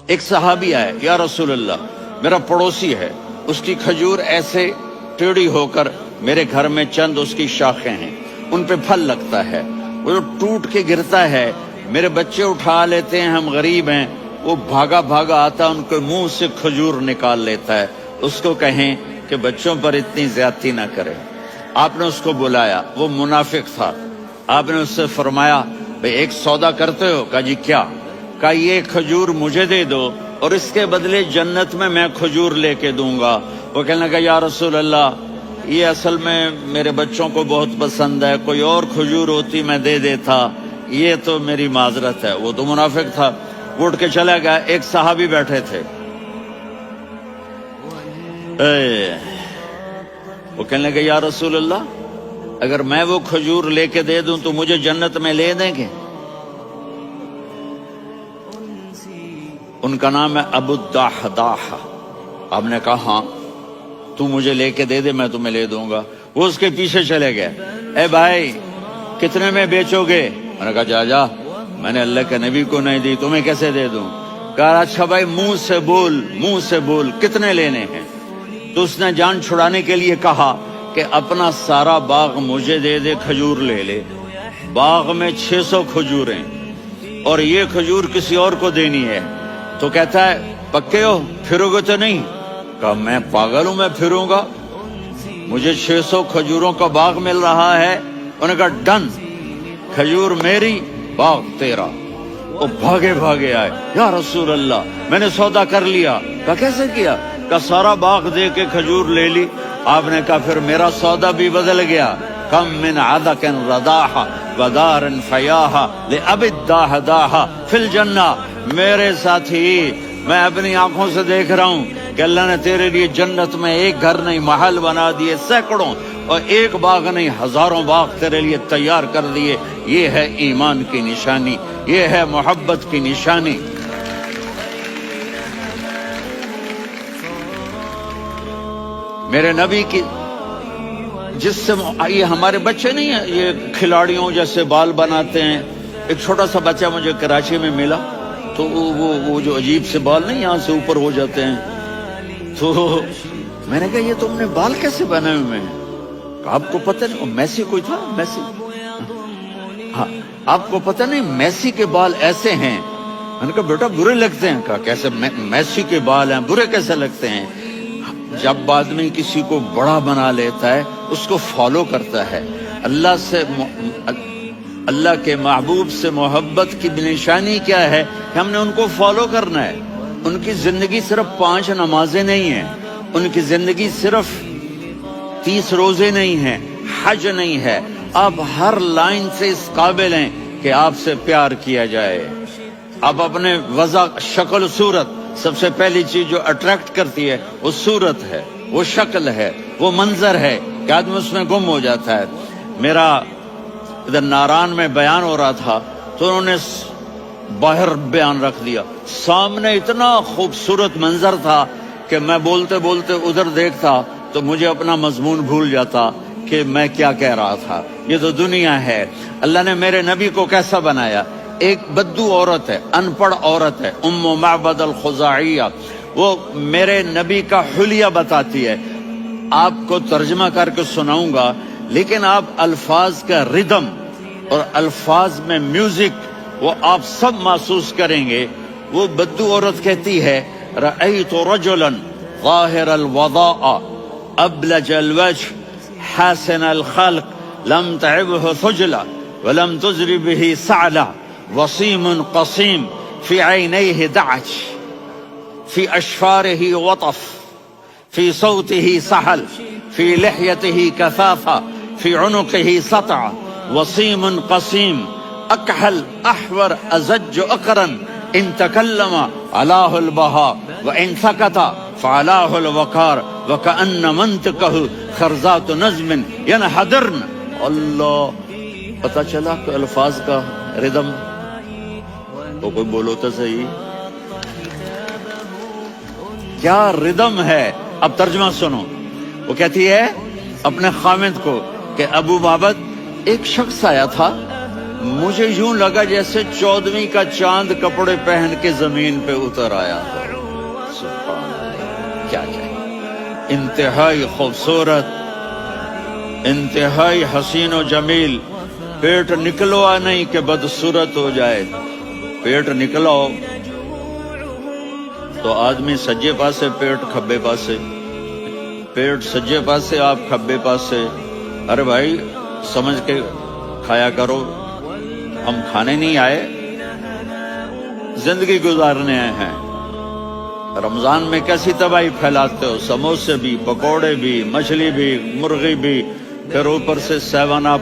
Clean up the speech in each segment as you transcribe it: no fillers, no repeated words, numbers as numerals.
ایک صحابی آئے، یا رسول اللہ میرا پڑوسی ہے، اس کی کھجور ایسے ٹیڑھی ہو کر میرے گھر میں چند اس کی شاخیں ہیں، ان پہ پھل لگتا ہے، وہ جو ٹوٹ کے گرتا ہے، میرے بچے اٹھا لیتے ہیں، ہم غریب ہیں، وہ بھاگا بھاگا آتا ان کے منہ سے کھجور نکال لیتا ہے، اس کو کہیں کہ بچوں پر اتنی زیادتی نہ کرے۔ آپ نے اس کو بلایا، وہ منافق تھا، آپ نے اس سے فرمایا بھئی ایک سودا کرتے ہو؟ کہا جی کیا؟ کہا یہ کھجور مجھے دے دو اور اس کے بدلے جنت میں کھجور لے کے دوں گا۔ وہ کہنے لگا یا رسول اللہ یہ اصل میں میرے بچوں کو بہت پسند ہے، کوئی اور کھجور ہوتی میں دے دیتا، یہ تو میری معذرت ہے۔ وہ تو منافق تھا، وہ اٹھ کے چلا گیا۔ ایک صحابی بیٹھے تھے، وہ کہنے لگے یا رسول اللہ اگر میں وہ کھجور لے کے دے دوں تو مجھے جنت میں لے دیں گے؟ ان کا نام ہے ابو الدحداح۔ آپ نے کہا ہاں تو مجھے لے کے دے دے میں تمہیں لے دوں گا۔ وہ اس کے پیچھے چلے گئے، اے بھائی کتنے میں بیچو گے؟ میں نے کہا جا میں نے اللہ کے نبی کو نہیں دی، تمہیں کیسے دے دوں؟ کہا اچھا بھائی منہ سے بول کتنے لینے ہیں؟ تو اس نے جان چھڑانے کے لیے کہا کہ اپنا سارا باغ مجھے دے دے، کھجور لے لے۔ باغ میں 600 کھجوریں اور یہ کھجور کسی اور کو دینی ہے۔ تو کہتا ہے پکے ہو، پھرو گے تو نہیں؟ کہا میں پاگل ہوں، میں پھروں گا؟ مجھے 600 کھجوروں کا باغ مل رہا ہے۔ انہوں نے کہا ڈن، کھجور میری باغ تیرا۔ وہ بھاگے بھاگے آئے، یا رسول اللہ میں نے سودا کر لیا۔ کہا کیسے کیا؟ کہا سارا باغ دے کے کھجور لے لی۔ آپ نے کہا پھر میرا سودا بھی بدل گیا۔ کم من عدق رداح ودار فیاح لأبی الدحداح فی الجنہ۔ میرے ساتھی میں اپنی آنکھوں سے دیکھ رہا ہوں کہ اللہ نے تیرے لیے جنت میں ایک گھر نہیں محل بنا دیے سینکڑوں، اور ایک باغ نہیں ہزاروں باغ تیرے لیے تیار کر دیے۔ یہ ہے ایمان کی نشانی، یہ ہے محبت کی نشانی۔ میرے نبی کی جس سے یہ ہمارے بچے نہیں ہیں، یہ کھلاڑیوں جیسے بال بناتے ہیں۔ ایک چھوٹا سا بچہ مجھے کراچی میں ملا، تو وہ جو عجیب سے بال نہیں یہاں سے اوپر ہو جاتے ہیں، تو میں نے کہا یہ تم نے بال کیسے بنائے ہوئے ہیں؟ آپ کو پتہ نہیں میسی کوئی تھا، میسی، ہاں آپ کو پتہ نہیں میسی کے بال ایسے ہیں؟ میں نے کہا بیٹا برے لگتے ہیں۔ کہا کیسے؟ میسی کے بال ہیں برے کیسے لگتے ہیں؟ جب آدمی کسی کو بڑا بنا لیتا ہے اس کو فالو کرتا ہے۔ اللہ کے محبوب سے محبت کی نشانی کیا ہے کہ ہم نے ان کو فالو کرنا ہے۔ ان کی زندگی صرف 5 نمازیں نہیں ہیں، ان کی زندگی صرف 30 روزے نہیں ہیں، حج نہیں ہے۔ آپ ہر لائن سے اس قابل ہیں کہ آپ سے پیار کیا جائے۔ آپ اپنے وضع، شکل، صورت، سب سے پہلی چیز جو اٹریکٹ کرتی ہے وہ صورت ہے، وہ شکل ہے، وہ منظر ہے کہ آدمی اس میں گم ہو جاتا ہے۔ میرا ادھر ناران میں بیان ہو رہا تھا تو انہوں نے باہر بیان رکھ دیا، سامنے اتنا خوبصورت منظر تھا کہ میں بولتے بولتے ادھر دیکھتا تو مجھے اپنا مضمون بھول جاتا کہ میں کیا کہہ رہا تھا۔ یہ تو دنیا ہے۔ اللہ نے میرے نبی کو کیسا بنایا؟ ایک بدو عورت ہے، ان پڑھ عورت ہے، ام معبد الخزاعیہ، وہ میرے نبی کا حلیہ بتاتی ہے۔ آپ کو ترجمہ کر کے سناؤں گا، لیکن آپ الفاظ کا ردم اور الفاظ میں میوزک وہ آپ سب محسوس کریں گے۔ وہ بدو عورت کہتی ہے رأیت رجلا ظاہر الوضاء ابلج الوجه حاسن الخلق لم تعبه ثجلة ولم تزر به سعلة وصيم قصيم في عينيه دعج في أشفاره وطف في صوته سحل في لحيته كثافة في عنقه سطع وصيم قصيم أكحل أحور أزج أقرن إن تكلم علاه البهاء وإن سكت فعلاه الوقار وكأن منطقه خرزات نظم ينحدرن۔ اللہ، پتہ چلا کہ الفاظ کا ردم تو کوئی بولو تو صحیح، کیا ردم ہے۔ اب ترجمہ سنو۔ وہ کہتی ہے اپنے خامد کو کہ ابو معبد ایک شخص آیا تھا مجھے یوں لگا جیسے 14ویں کا چاند کپڑے پہن کے زمین پہ اتر آیا ہو۔ سبحان اللہ، کیا چاہیے، انتہائی خوبصورت، انتہائی حسین و جمیل۔ پیٹ نکلوا نہیں کہ بدصورت ہو جائے، پیٹ نکلاؤ تو آدمی سجے پاسے پیٹ کھبے پاسے، پیٹ سجے پاسے آپ کھبے پاسے۔ ارے بھائی سمجھ کے کھایا کرو، ہم کھانے نہیں آئے، زندگی گزارنے آئے ہیں۔ رمضان میں کیسی تباہی پھیلاتے ہو، سموسے بھی، پکوڑے بھی، مچھلی بھی، مرغی بھی، پھر اوپر سے 7 اپ،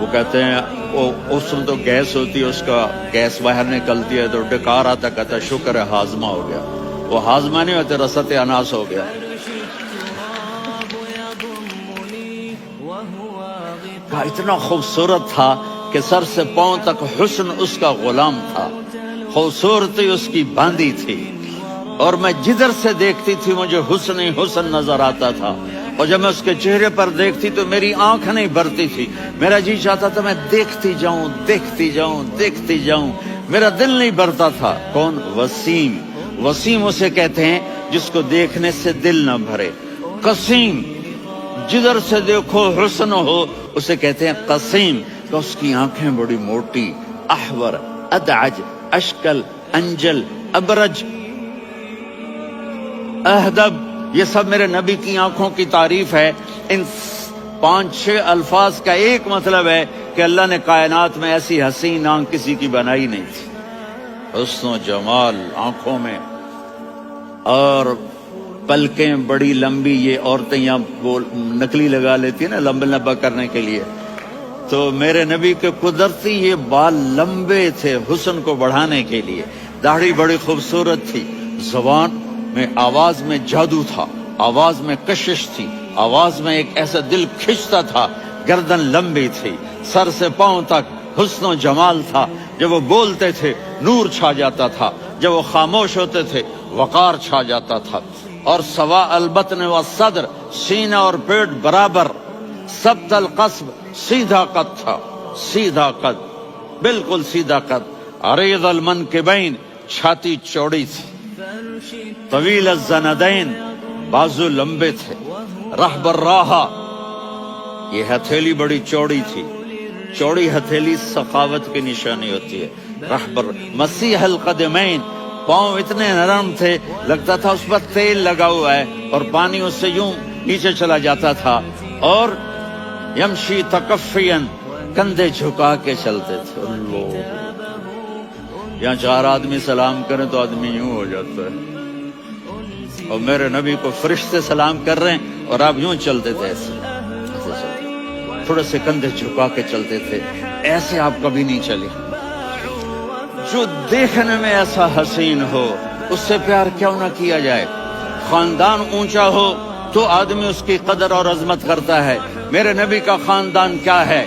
وہ کہتے ہیں اس میں تو گیس ہوتی ہے، اس کا گیس باہر نکلتی ہے تو ڈکار آتا، کہتا ہے شکر ہے ہاضمہ ہو گیا۔ وہ ہاضمہ نہیں ہوتے، رسط اناس ہو گیا۔ اتنا خوبصورت تھا کہ سر سے پاؤں تک حسن اس کا غلام تھا، خوبصورتی اس کی باندھی تھی، اور میں جدھر سے دیکھتی تھی مجھے حسن ہی حسن نظر آتا تھا، اور جب میں اس کے چہرے پر دیکھتی تو میری آنکھ نہیں بھرتی تھی، میرا جی چاہتا تھا میں دیکھتی جاؤں دیکھتی جاؤں دیکھتی جاؤں، میرا دل نہیں بھرتا تھا۔ کون؟ وسیم۔ وسیم اسے کہتے ہیں جس کو دیکھنے سے دل نہ بھرے۔ قسیم، جدھر سے دیکھو حسن ہو، اسے کہتے ہیں قسیم، کہ اس کی آنکھیں بڑی موٹی، احور، ادعج، اشکل، انجل، ابرج، اہدب، یہ سب میرے نبی کی آنکھوں کی تعریف ہے۔ ان 5-6 الفاظ کا ایک مطلب ہے کہ اللہ نے کائنات میں ایسی حسین آنکھ کسی کی بنائی نہیں تھی۔ حسن و جمال آنکھوں میں، اور پلکیں بڑی لمبی، یہ عورتیں یہاں نکلی لگا لیتی ہیں نا لمبا لمبا کرنے کے لیے، تو میرے نبی کے قدرتی یہ بال لمبے تھے حسن کو بڑھانے کے لیے۔ داڑھی بڑی خوبصورت تھی، زبان میں، آواز میں جادو تھا، آواز میں کشش تھی، آواز میں ایک ایسا دل کھنچتا تھا، گردن لمبی تھی، سر سے پاؤں تک حسن و جمال تھا۔ جب وہ بولتے تھے نور چھا جاتا تھا، جب وہ خاموش ہوتے تھے وقار چھا جاتا تھا۔ اور سوا البطن و صدر، سینہ اور پیٹ برابر، سبت القصب، سیدھا قد تھا، سیدھا قد، بالکل سیدھا قد۔ عریض المنکبین، چھاتی چوڑی تھی، طویل الزندین، بازو لمبے تھے، رحب الراحہ، یہ ہتھیلی بڑی چوڑی تھی، چوڑی ہتھیلی سخاوت کی نشانی ہوتی ہے۔ رحب مسیح القدمین، پاؤں اتنے نرم تھے لگتا تھا اس پر تیل لگا ہوا ہے، اور پانی اس سے یوں نیچے چلا جاتا تھا۔ اور یمشی تکفین، کندھے جھکا کے چلتے تھے۔ اللہ، یہاں 4 آدمی سلام کریں تو آدمی یوں ہو جاتا ہے، اور میرے نبی کو فرشتے سلام کر رہے ہیں اور آپ یوں چلتے تھے، ایسے تھوڑے سے کندھے جھکا کے چلتے تھے، ایسے آپ کبھی نہیں چلے۔ جو دیکھنے میں ایسا حسین ہو اس سے پیار کیوں نہ کیا جائے؟ خاندان اونچا ہو تو آدمی اس کی قدر اور عظمت کرتا ہے۔ میرے نبی کا خاندان کیا ہے؟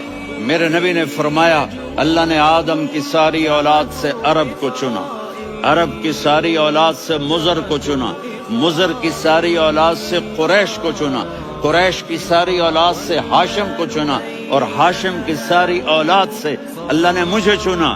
میرے نبی نے فرمایا اللہ نے آدم کی ساری اولاد سے عرب کو چنا، عرب کی ساری اولاد سے مضر کو چنا، مضر کی ساری اولاد سے قریش کو چنا، قریش کی ساری اولاد سے ہاشم کو چنا، اور ہاشم کی ساری اولاد سے اللہ نے مجھے چنا۔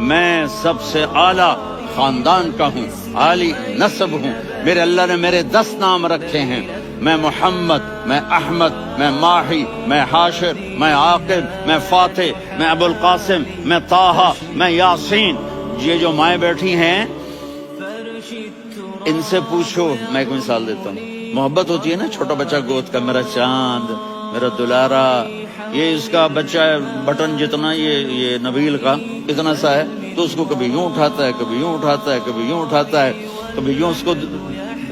میں سب سے اعلیٰ خاندان کا ہوں، عالی نسب ہوں۔ میرے اللہ نے میرے 10 نام رکھے ہیں، میں محمد، میں احمد، میں ماہی، میں حاشر، میں عاقب، میں فاتح، میں ابو القاسم، میں طٰہٰ، میں یاسین۔ یہ جو مائیں بیٹھی ہیں ان سے پوچھو، میں ایک مثال دیتا ہوں، محبت ہوتی ہے نا، چھوٹا بچہ گود کا، میرا چاند، میرا دلارا، یہ اس کا بچہ بٹن جتنا، یہ نبیل کا اتنا سا ہے، تو اس کو کبھی یوں اٹھاتا ہے، کبھی یوں اٹھاتا ہے، کبھی یوں اٹھاتا ہے، کبھی یوں اس کو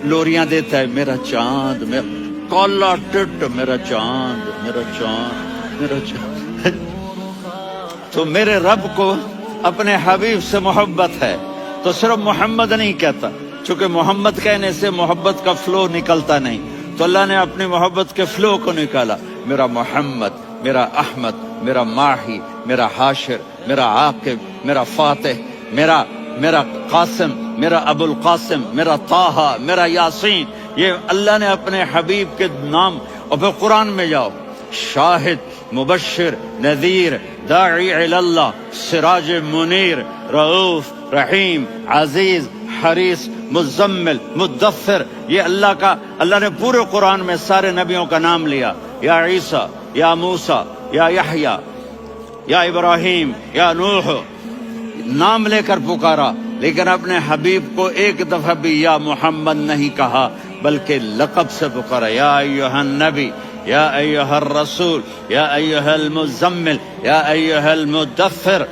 لوریاں دیتا ہے، میرا چاند، میرا کالا ٹٹ، میرا چاند، میرا چاند، میرا چاند۔ تو میرے رب کو اپنے حبیب سے محبت ہے تو صرف محمد نہیں کہتا، چونکہ محمد کہنے سے محبت کا فلو نکلتا نہیں، تو اللہ نے اپنی محبت کے فلو کو نکالا، میرا محمد، میرا احمد، میرا ماہی، میرا حاشر، میرا عاقب، میرا فاتح، میرا قاسم، میرا ابو القاسم، میرا طٰہٰ، میرا یاسین۔ یہ اللہ نے اپنے حبیب کے نام، اور پھر قرآن میں جاؤ، شاہد، مبشر نذیر داعی الی اللہ سراج منیر رؤوف رحیم عزیز حریص مزمل مدثر، یہ اللہ نے پورے قرآن میں سارے نبیوں کا نام لیا، یا عیسیٰ یا موسیٰ یا یحییٰ یا ابراہیم یا نوح، نام لے کر پکارا، لیکن اپنے حبیب کو ایک دفعہ بھی یا محمد نہیں کہا بلکہ لقب سے پکارا، یا ایھا النبی یا ایھا الرسول یا ایھا المزمل یا ایھا المدثر